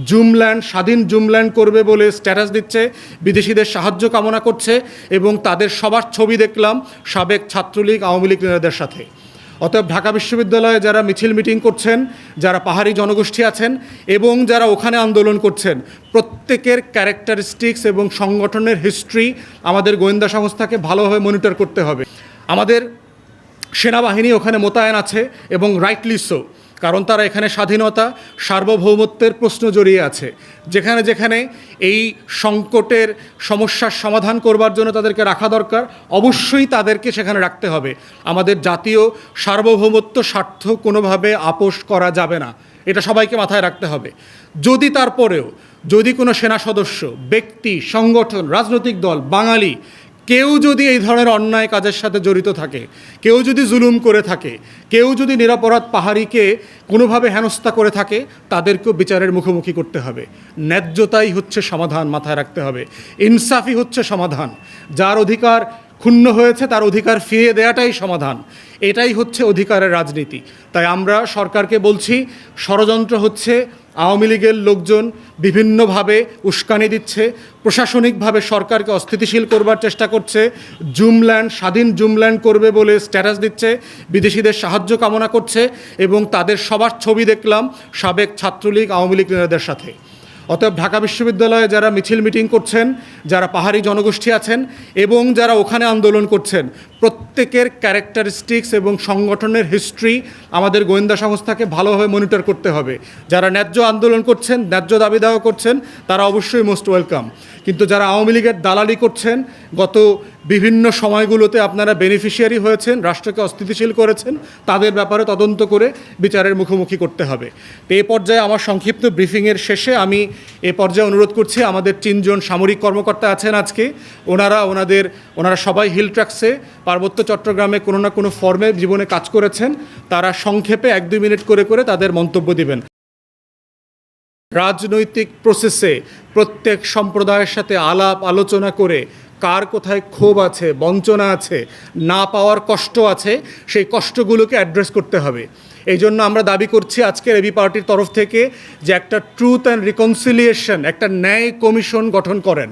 জুমল্যান্ড স্বাধীন জুমল্যান্ড করবে বলে স্ট্যাটাস দিচ্ছে, বিদেশিদের সাহায্য কামনা করছে এবং তাদের সবার ছবি দেখলাম সাবেক ছাত্রলীগ আওয়ামী লীগ নেতাদের সাথে। অতএব ঢাকা বিশ্ববিদ্যালয়ে যারা মিছিল মিটিং করছেন, যারা পাহাড়ি জনগোষ্ঠী আছেন এবং যারা ওখানে আন্দোলন করছেন, প্রত্যেকের ক্যারেক্টারিস্টিক্স এবং সংগঠনের হিস্ট্রি আমাদের গোয়েন্দা সংস্থাকে ভালোভাবে মনিটর করতে হবে। আমাদের সেনাবাহিনী ওখানে মোতায়েন আছে এবং রাইটলি সো, কারণ তারা এখানে স্বাধীনতা সার্বভৌমত্বের প্রশ্ন জড়িয়ে আছে। যেখানে যেখানে এই সংকটের সমস্যার সমাধান করবার জন্য তাদেরকে রাখা দরকার, অবশ্যই তাদেরকে সেখানে রাখতে হবে। আমাদের জাতীয় সার্বভৌমত্ব স্বার্থ কোনোভাবে আপোস করা যাবে না, এটা সবাইকে মাথায় রাখতে হবে। যদি তারপরেও যদি কোনো সেনা সদস্য, ব্যক্তি, সংগঠন, রাজনৈতিক দল, বাঙালি কেউ যদি এই ধরনের অন্যায় কাজের সাথে জড়িত থাকে, কেউ যদি জুলুম করে থাকে, কেউ যদি নিরপরাধ পাহাড়িকে কোনোভাবে হেনস্থা করে থাকে, তাদেরকেও বিচারের মুখোমুখি করতে হবে। ন্যায্যতাই হচ্ছে সমাধান, মাথায় রাখতে হবে। ইনসাফই হচ্ছে সমাধান। যার অধিকার ক্ষুণ্ণ হয়েছে তার অধিকার ফিরিয়ে দেওয়াটাই সমাধান। এটাই হচ্ছে অধিকারের রাজনীতি। তাই আমরা সরকারকে বলছি, ষড়যন্ত্র হচ্ছে, আওয়ামী লীগের লোকজন বিভিন্নভাবে উস্কানি দিচ্ছে, প্রশাসনিকভাবে সরকারকে অস্থিতিশীল করবার চেষ্টা করছে, জুমল্যান্ড স্বাধীন জুমল্যান্ড করবে বলে স্ট্যাটাস দিচ্ছে, বিদেশিদের সাহায্য কামনা করছে এবং তাদের সবার ছবি দেখলাম সাবেক ছাত্রলীগ আওয়ামী লীগ নেতাদের সাথে। অতএব ঢাকা বিশ্ববিদ্যালয়ে যারা মিছিল মিটিং করছেন, যারা পাহাড়ি জনগোষ্ঠী আছেন এবং যারা ওখানে আন্দোলন করছেন, প্রত্যেকের ক্যারেক্টারিস্টিক্স এবং সংগঠনের হিস্ট্রি আমাদের গোয়েন্দা সংস্থাকে ভালোভাবে মনিটর করতে হবে। যারা ন্যায্য আন্দোলন করছেন, ন্যায্য দাবি দাওয়া করছেন, তারা অবশ্যই মোস্ট ওয়েলকাম। কিন্তু যারা আওয়ামী লীগের দালালি করছেন, গত বিভিন্ন সময়গুলোতে আপনারা বেনিফিশিয়ারি হয়েছেন, রাষ্ট্রকে অস্থিতিশীল করেছেন, তাদের ব্যাপারে তদন্ত করে বিচারের মুখোমুখি করতে হবে। তো এই পর্যায়ে আমার সংক্ষিপ্ত ব্রিফিংয়ের শেষে আমি এ পর্যায়ে অনুরোধ করছি, আমাদের 3 জন সামরিক কর্মকর্তা আছেন আজকে, ওনারা সবাই হিল ট্র্যাক্সে পার্বত্য চট্টগ্রামে কোনো না কোনো ফর্মে জীবনে কাজ করেছেন। তারা সংক্ষেপে 1-2 মিনিট করে করে তাদের মন্তব্য দিবেন। রাজনৈতিক প্রসেসে প্রত্যেক সম্প্রদায়ের সাথে আলাপ আলোচনা করে কার কোথায় ক্ষোভ আছে, বঞ্চনা আছে, না পাওয়ার কষ্ট আছে, সেই কষ্টগুলোকে অ্যাড্রেস করতে হবে। এই জন্য আমরা দাবি করছি আজকের এবি পার্টির তরফ থেকে যে একটা ট্রুথ অ্যান্ড রিকনসিলিয়েশন, একটা ন্যায় কমিশন গঠন করেন।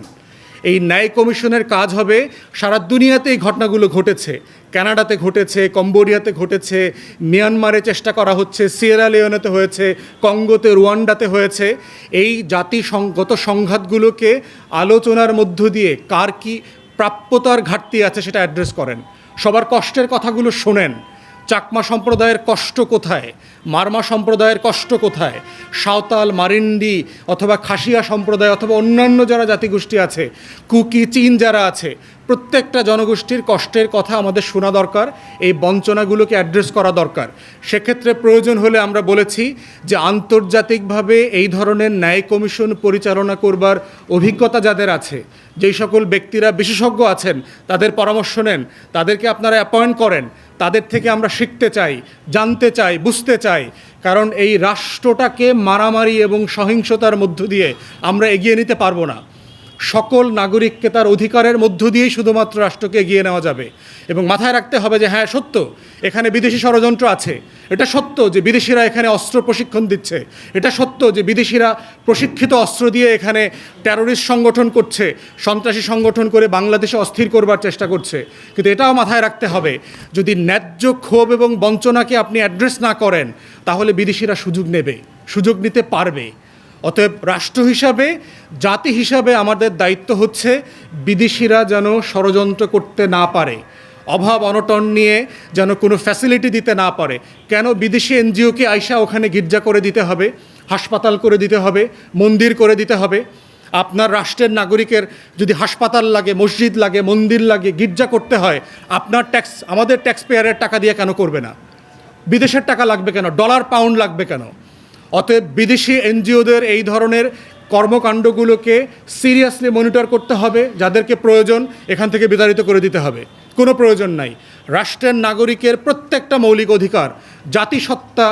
এই ন্যায় কমিশনের কাজ হবে, সারা দুনিয়াতে এই ঘটনাগুলো ঘটেছে, কানাডাতে ঘটেছে, কম্বোডিয়াতে ঘটেছে, মিয়ানমারে চেষ্টা করা হচ্ছে, সিয়েরা লিওনেতে হয়েছে, কঙ্গোতে, রুয়ান্ডাতে হয়েছে। এই জাতিগত সংঘাতগুলোকে আলোচনার মধ্য দিয়ে কার কি প্রাপ্যতার ঘাটতি আছে সেটা অ্যাড্রেস করেন। সবার কষ্টের কথাগুলো শোনেন। চাকমা সম্প্রদায়ের কষ্ট কোথায়, মারমা সম্প্রদায়ের কষ্ট কোথায়, সাঁওতাল, মারিন্ডি অথবা খাসিয়া সম্প্রদায় অথবা অন্যান্য যারা জাতিগোষ্ঠী আছে, কুকি, চীন যারা আছে, প্রত্যেকটা জনগোষ্ঠীর কষ্টের কথা আমাদের শোনা দরকার। এই বঞ্চনাগুলোকে অ্যাড্রেস করা দরকার। সেক্ষেত্রে প্রয়োজন হলে আমরা বলেছি যে আন্তর্জাতিকভাবে এই ধরনের ন্যায় কমিশন পরিচালনা করবার অভিজ্ঞতা যাদের আছে, যেই সকল ব্যক্তিরা বিশেষজ্ঞ আছেন, তাদের পরামর্শ নেন, তাদেরকে আপনারা অ্যাপয়েন্ট করেন। তাদের থেকে আমরা শিখতে চাই, জানতে চাই, বুঝতে চাই। কারণ এই রাষ্ট্রটাকে মারামারি এবং সহিংসতার মধ্য দিয়ে আমরা এগিয়ে নিতে পারবো না। সকল নাগরিককে তার অধিকারের মধ্য দিয়েই শুধুমাত্র রাষ্ট্রকে এগিয়ে নেওয়া যাবে। এবং মাথায় রাখতে হবে যে হ্যাঁ, সত্য এখানে বিদেশি ষড়যন্ত্র আছে, এটা সত্য যে বিদেশিরা এখানে অস্ত্র প্রশিক্ষণ দিচ্ছে, এটা সত্য যে বিদেশিরা প্রশিক্ষিত অস্ত্র দিয়ে এখানে টেরোরিস্ট সংগঠন করছে, সন্ত্রাসী সংগঠন করে বাংলাদেশে অস্থির করবার চেষ্টা করছে। কিন্তু এটাও মাথায় রাখতে হবে, যদি ন্যায্য ক্ষোভ এবং বঞ্চনাকে আপনি অ্যাড্রেস না করেন, তাহলে বিদেশিরা সুযোগ নেবে, সুযোগ নিতে পারবে। অতএব রাষ্ট্র হিসাবে, জাতি হিসাবে আমাদের দায়িত্ব হচ্ছে বিদেশিরা যেন ষড়যন্ত্র করতে না পারে, অভাব অনটন নিয়ে যেন কোনো ফ্যাসিলিটি দিতে না পারে। কেন বিদেশি এনজিওকে আইসা ওখানে গির্জা করে দিতে হবে, হাসপাতাল করে দিতে হবে, মন্দির করে দিতে হবে? আপনার রাষ্ট্রের নাগরিকের যদি হাসপাতাল লাগে, মসজিদ লাগে, মন্দির লাগে, গির্জা করতে হয়, আপনার ট্যাক্স, আমাদের ট্যাক্স পেয়ারের টাকা দিয়ে কেন করবে না? বিদেশের টাকা লাগবে কেন? ডলার পাউন্ড লাগবে কেন? অতএব বিদেশি এনজিওদের এই ধরনের কর্মকাণ্ডগুলোকে সিরিয়াসলি মনিটর করতে হবে। যাদেরকে প্রয়োজন এখান থেকে বিতাড়িত করে দিতে হবে, কোনো প্রয়োজন নাই। রাষ্ট্রের নাগরিকের প্রত্যেকটা মৌলিক অধিকার, জাতিসত্তা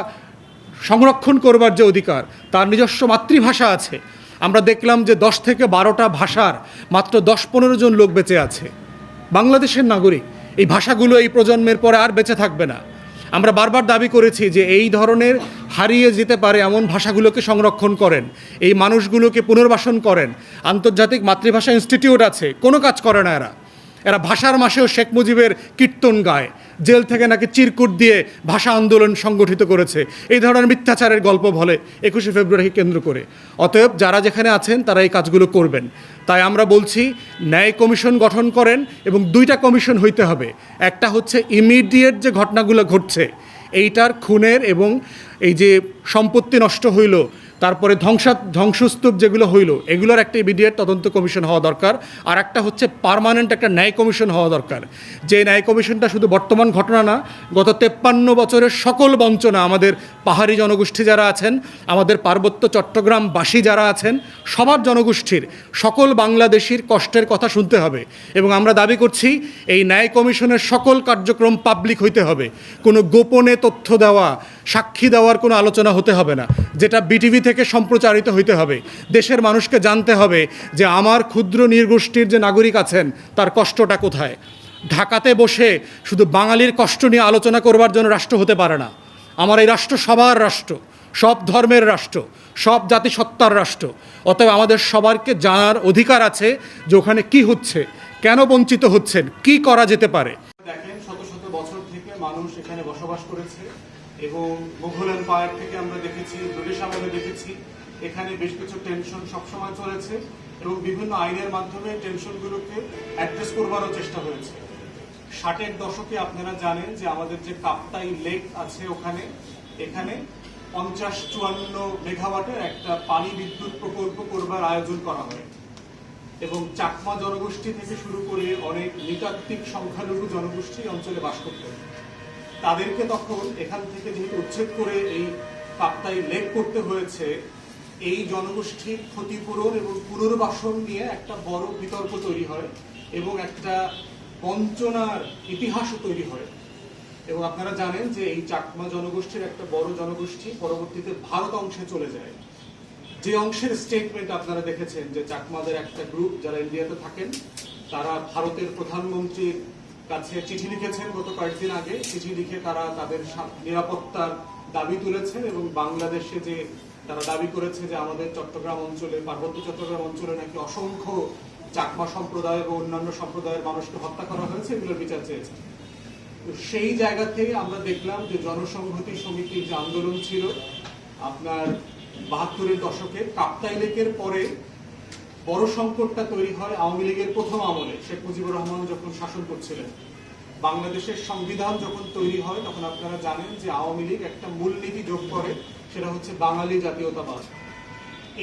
সংরক্ষণ করবার যে অধিকার, তার নিজস্ব মাতৃভাষা আছে। আমরা দেখলাম যে 10 থেকে 12টা ভাষার মাত্র 10-15 জন লোক বেঁচে আছে, বাংলাদেশের নাগরিক। এই ভাষাগুলো এই প্রজন্মের পরে আর বেঁচে থাকবে না। আমরা বারবার দাবি করেছি যে এই ধরনের হারিয়ে যেতে পারে এমন ভাষাগুলোকে সংরক্ষণ করেন, এই মানুষগুলোকে পুনর্বাসন করেন। আন্তর্জাতিক মাতৃভাষা ইনস্টিটিউট আছে, কোনো কাজ করে না এরা ভাষার মাসেও শেখ মুজিবের কীর্তন গায়, জেল থেকে নাকি চিরকুট দিয়ে ভাষা আন্দোলন সংগঠিত করেছে, এই ধরনের মিথ্যাচারের গল্প বলে 21শে ফেব্রুয়ারিকে কেন্দ্র করে। অতএব যারা যেখানে আছেন তারা এই কাজগুলো করবেন। তাই আমরা বলছি ন্যায় কমিশন গঠন করেন, এবং 2টা কমিশন হইতে হবে। একটা হচ্ছে ইমিডিয়েট যে ঘটনাগুলো ঘটছে এইটার খুনের এবং এই যে সম্পত্তি নষ্ট হইল, তারপরে ধ্বংসস্তূপ যেগুলো হইল, এগুলোর একটা ইমিডিয়েট তদন্ত কমিশন হওয়া দরকার। আর একটা হচ্ছে পার্মানেন্ট একটা ন্যায় কমিশন হওয়া দরকার, যে ন্যায় কমিশনটা শুধু বর্তমান ঘটনা না, গত 53 বছরের সকল বঞ্চনা, আমাদের পাহাড়ি জনগোষ্ঠী যারা আছেন, আমাদের পার্বত্য চট্টগ্রামবাসী যারা আছেন, সবার জনগোষ্ঠীর সকল বাংলাদেশির কষ্টের কথা শুনতে হবে। এবং আমরা দাবি করছি এই ন্যায় কমিশনের সকল কার্যক্রম পাবলিক হইতে হবে। কোনো গোপনে তথ্য দেওয়া, সাক্ষী দেওয়ার কোনো আলোচনা হতে হবে না, যেটা বিটিভি থেকে সম্প্রচারিত হইতে হবে। দেশের মানুষকে জানতে হবে যে আমার ক্ষুদ্র নৃগোষ্ঠীর যে নাগরিক আছেন তার কষ্টটা কোথায়। ঢাকাতে বসে শুধু বাঙালির কষ্ট নিয়ে আলোচনা করবার জন্য রাষ্ট্র হতে পারে না। আমার এই রাষ্ট্র সবার রাষ্ট্র, সব ধর্মের রাষ্ট্র, সব জাতিসত্তার রাষ্ট্র। অতএব আমাদের সবারকে জানার অধিকার আছে যে ওখানে কি হচ্ছে, কেন বঞ্চিত হচ্ছেন, কি করা যেতে পারে। দেখেন, শত শত বছর থেকে মানুষ এখানে বসবাস করেছে, এবং মুঘল এম্পায়ার থেকে আমরা দেখেছি, ব্রিটিশ আমলে দেখেছি, এখানে বেশ কিছু টেনশন সবসময় চলেছে, এবং বিভিন্ন আইনের মাধ্যমে টেনশনগুলোকে অ্যাড্রেস করবারও চেষ্টা হয়েছে। 60-এর দশকে আপনারা জানেন যে আমাদের যে কাপ্তাই লেক আছে এখানে 50-54 মেগাওয়াটের একটা পানি বিদ্যুৎ প্রকল্প করবার আয়োজন করা হয়, এবং চাকমা জনগোষ্ঠী থেকে শুরু করে অনেক নৃতাত্ত্বিক সংখ্যালঘু জনগোষ্ঠী অঞ্চলে বাস করত। তাদেরকে তখন এখান থেকে যেহেতু উচ্ছেদ করে এই কাপ্তাই লেক করতে হয়েছে, এই জনগোষ্ঠীর ক্ষতিপূরণ এবং পুনর্বাসন নিয়ে একটা বড় বিতর্ক তৈরি হয়, এবং একটা বঞ্চনার ইতিহাসও তৈরি হয়। এবং আপনারা জানেন যে এই চাকমা জনগোষ্ঠীর একটা বড় জনগোষ্ঠী পরবর্তীতে ভারত অংশে চলে যায়। যে অংশের স্টেটমেন্ট আপনারা দেখেছেন যে চাকমাদের একটা গ্রুপ যারা ইন্ডিয়াতে থাকেন, তারা ভারতের প্রধানমন্ত্রীর কাছে চিঠি লিখেছেন গত কয়েকদিন আগে। চিঠি লিখে তারা তাদের নিরাপত্তার দাবি তুলেছেন, এবং বাংলাদেশে যে তারা দাবি করেছে যে আমাদের চট্টগ্রাম অঞ্চলে, পার্বত্য চট্টগ্রাম অঞ্চলে নাকি অসংখ্য চাকমা সম্প্রদায় এবং অন্যান্য সম্প্রদায়ের মানুষকে হত্যা করা হয়েছে, এগুলোর বিচার চেয়েছে। তো সেই জায়গা থেকে আমরা দেখলাম যে জনসংহতি সমিতির যে আন্দোলন ছিল আপনার 72-এর দশকে, কাপ্তাই লেকের পরে বড় সংকটটা তৈরি হয় আওয়ামী লীগের প্রথম আমলে, শেখ মুজিবুর রহমান যখন শাসন করছিলেন। বাংলাদেশের সংবিধান যখন তৈরি হয় তখন আপনারা জানেন যে আওয়ামী লীগ একটা মূলনীতি যোগ করে, সেটা হচ্ছে বাঙালি জাতীয়তাবাদ।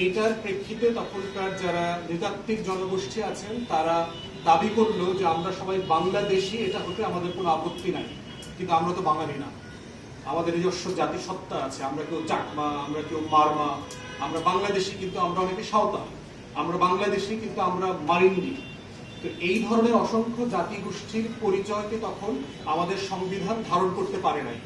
এইটার প্রেক্ষিতে তখনকার যারা নৃতাত্ত্বিক জনগোষ্ঠী আছেন তারা দাবি করলো যে আমরা সবাই বাংলাদেশি, এটা হতে আমাদের কোনো আপত্তি নাই, কিন্তু আমরা তো বাঙালি না, আমাদের নিজস্ব জাতিসত্তা আছে, আমরা কেউ চাকমা, আমরা কেউ মারমা, আমরা বাংলাদেশি কিন্তু আমরা অনেকে সাঁওতাল, আমরা বাংলাদেশি কিন্তু আমরা মারিন্ডি। তো এই ধরনের অসংখ্য জাতিগোষ্ঠীর পরিচয়কে তখন আমাদের সংবিধান ধারণ করতে পারে নাই।